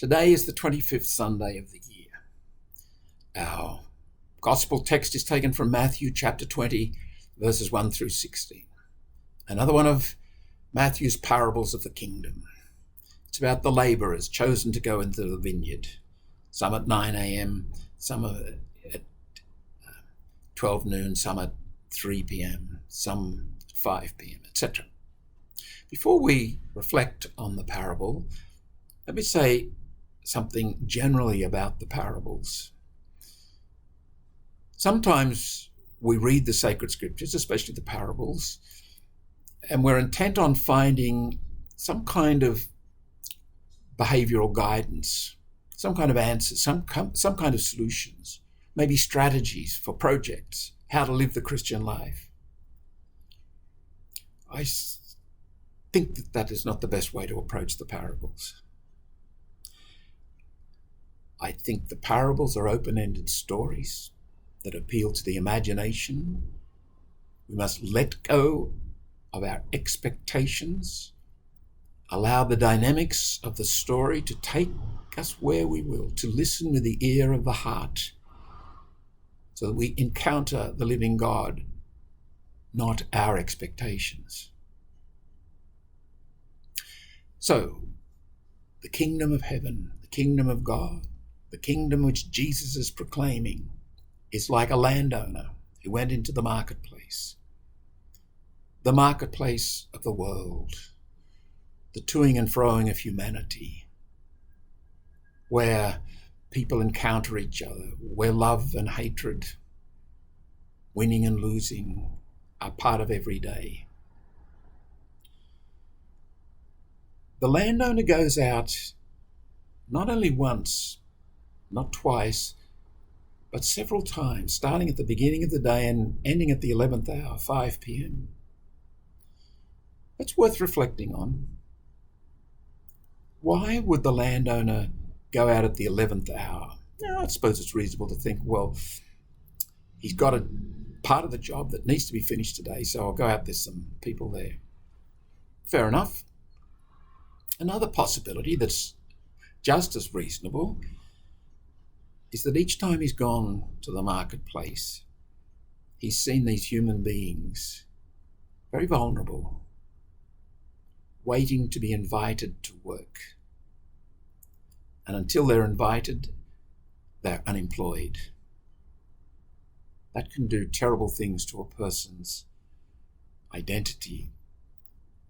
Today is the 25th Sunday of the year. Our Gospel text is taken from Matthew chapter 20, verses 1 through 16. Another one of Matthew's parables of the kingdom. It's about the labourers chosen to go into the vineyard, some at 9 a.m., some at 12 noon, some at 3 p.m., some at 5 p.m., etc. Before we reflect on the parable, let me say something generally about the parables. Sometimes we read the sacred scriptures, especially the parables, and we're intent on finding some kind of behavioral guidance, some kind of answers, some kind of solutions, maybe strategies for projects, how to live the Christian life. I think that is not the best way to approach the parables. I think the parables are open-ended stories that appeal to the imagination. We must let go of our expectations, allow the dynamics of the story to take us where we will, to listen with the ear of the heart, so that we encounter the living God, not our expectations. So, the kingdom of heaven, the kingdom of God, the kingdom which Jesus is proclaiming, is like a landowner who went into the marketplace of the world, the toing and froing of humanity, where people encounter each other, where love and hatred, winning and losing, are part of every day. The landowner goes out not only once, not twice, but several times, starting at the beginning of the day and ending at the 11th hour, 5 p.m. That's worth reflecting on. Why would the landowner go out at the 11th hour? I suppose it's reasonable to think, well, he's got a part of the job that needs to be finished today, so I'll go out, there's some people there. Fair enough. Another possibility that's just as reasonable is that each time he's gone to the marketplace, he's seen these human beings, very vulnerable, waiting to be invited to work. And until they're invited, they're unemployed. That can do terrible things to a person's identity,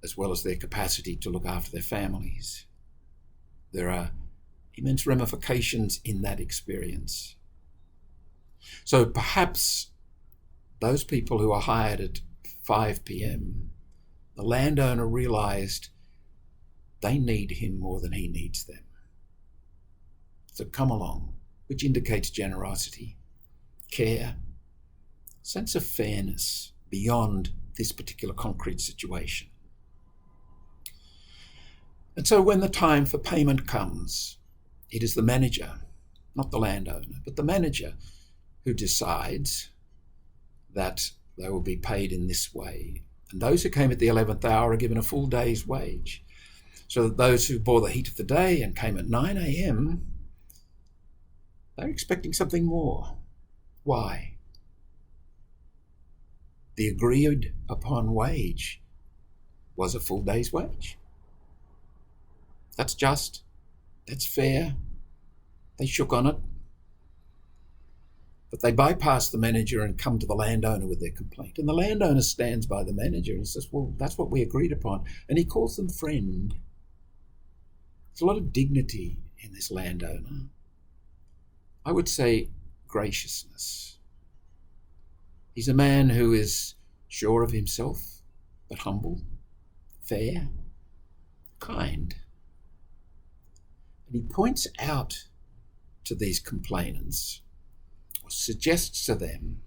as well as their capacity to look after their families. There are immense ramifications in that experience. So perhaps those people who are hired at 5 p.m., the landowner realized they need him more than he needs them. So come along, which indicates generosity, care, sense of fairness beyond this particular concrete situation. And so when the time for payment comes, it is the manager, not the landowner, but the manager who decides that they will be paid in this way. And those who came at the 11th hour are given a full day's wage, so that those who bore the heat of the day and came at 9 a.m., they're expecting something more. Why? The agreed upon wage was a full day's wage. That's just. That's fair. They shook on it. But they bypass the manager and come to the landowner with their complaint. And the landowner stands by the manager and says, well, that's what we agreed upon. And he calls them friend. There's a lot of dignity in this landowner. I would say graciousness. He's a man who is sure of himself, but humble, fair, kind. And he points out to these complainants, or suggests to them,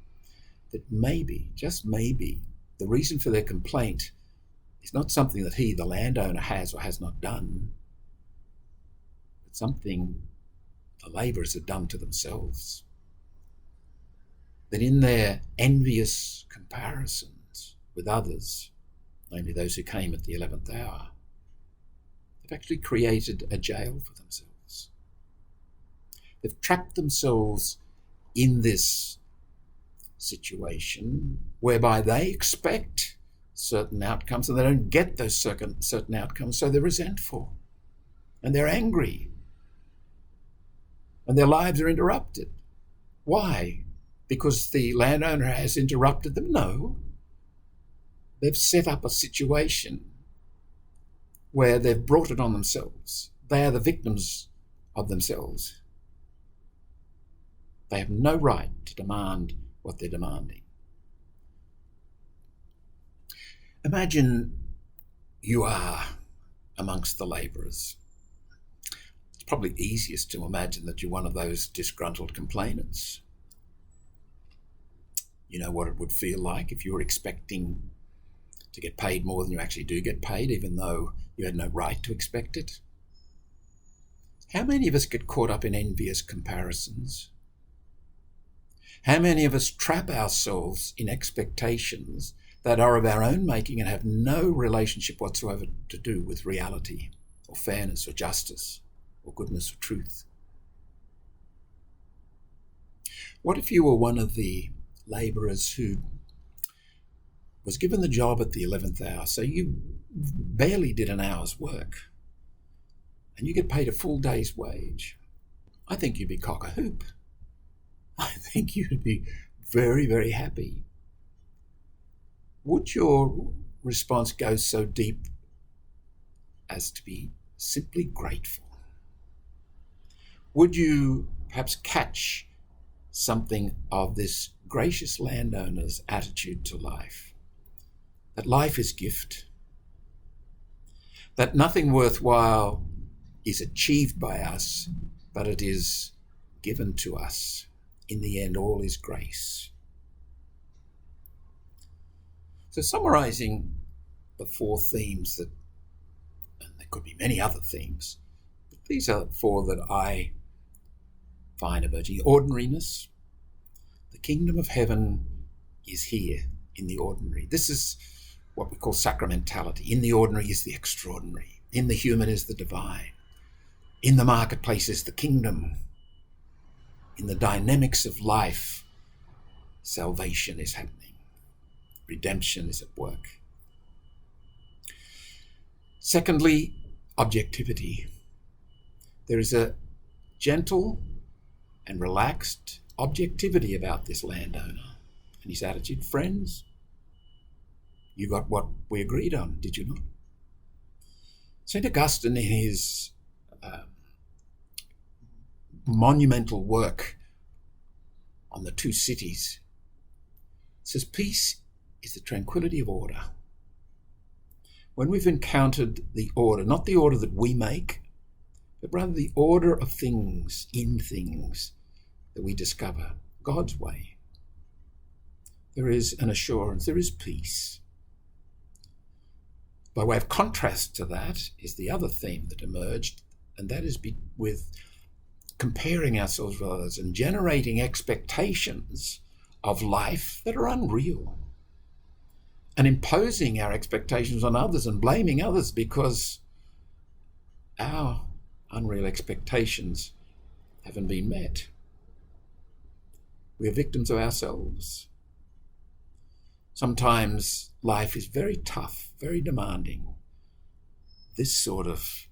that maybe, just maybe, the reason for their complaint is not something that he, the landowner, has or has not done, but something the labourers have done to themselves. That in their envious comparisons with others, namely those who came at the 11th hour, they've actually created a jail for themselves. They've trapped themselves in this situation whereby they expect certain outcomes and they don't get those certain outcomes, so they're resentful and they're angry and their lives are interrupted. Why? Because the landowner has interrupted them? No. They've set up a situation where they've brought it on themselves. They are the victims of themselves. They have no right to demand what they're demanding. Imagine you are amongst the labourers. It's probably easiest to imagine that you're one of those disgruntled complainants. You know what it would feel like if you were expecting to get paid more than you actually do get paid, even though you had no right to expect it. How many of us get caught up in envious comparisons? How many of us trap ourselves in expectations that are of our own making and have no relationship whatsoever to do with reality or fairness or justice or goodness or truth? What if you were one of the labourers who was given the job at the 11th hour, so you barely did an hour's work, and you get paid a full day's wage? I think you'd be cock-a-hoop. I think you'd be very, very happy. Would your response go so deep as to be simply grateful? Would you perhaps catch something of this gracious landowner's attitude to life? That life is gift, that nothing worthwhile is achieved by us, but it is given to us. In the end, all is grace. So summarising the four themes that, and there could be many other themes, but these are four that I find emerging. Ordinariness. The kingdom of heaven is here in the ordinary. This is what we call sacramentality. In the ordinary is the extraordinary. In the human is the divine. In the marketplace is the kingdom. In the dynamics of life, salvation is happening. Redemption is at work. Secondly, objectivity. There is a gentle and relaxed objectivity about this landowner and his attitude. Friends, you got what we agreed on, did you not? St. Augustine, in his monumental work on the two cities, says peace is the tranquility of order. When we've encountered the order, not the order that we make, but rather the order of things, in things, that we discover God's way, there is an assurance, there is peace. By way of contrast to that is the other theme that emerged, and that is with comparing ourselves with others and generating expectations of life that are unreal, and imposing our expectations on others and blaming others because our unreal expectations haven't been met. We are victims of ourselves. Sometimes life is very tough, very demanding. This sort of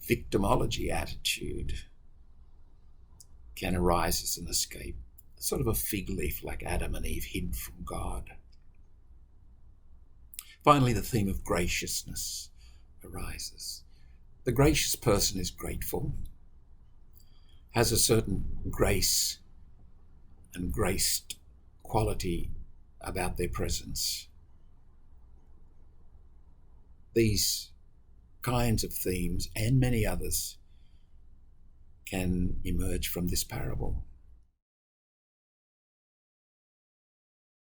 victimology attitude can arise as an escape, sort of a fig leaf like Adam and Eve hid from God. Finally, the theme of graciousness arises. The gracious person is grateful, has a certain grace and graced quality about their presence. These kinds of themes and many others can emerge from this parable.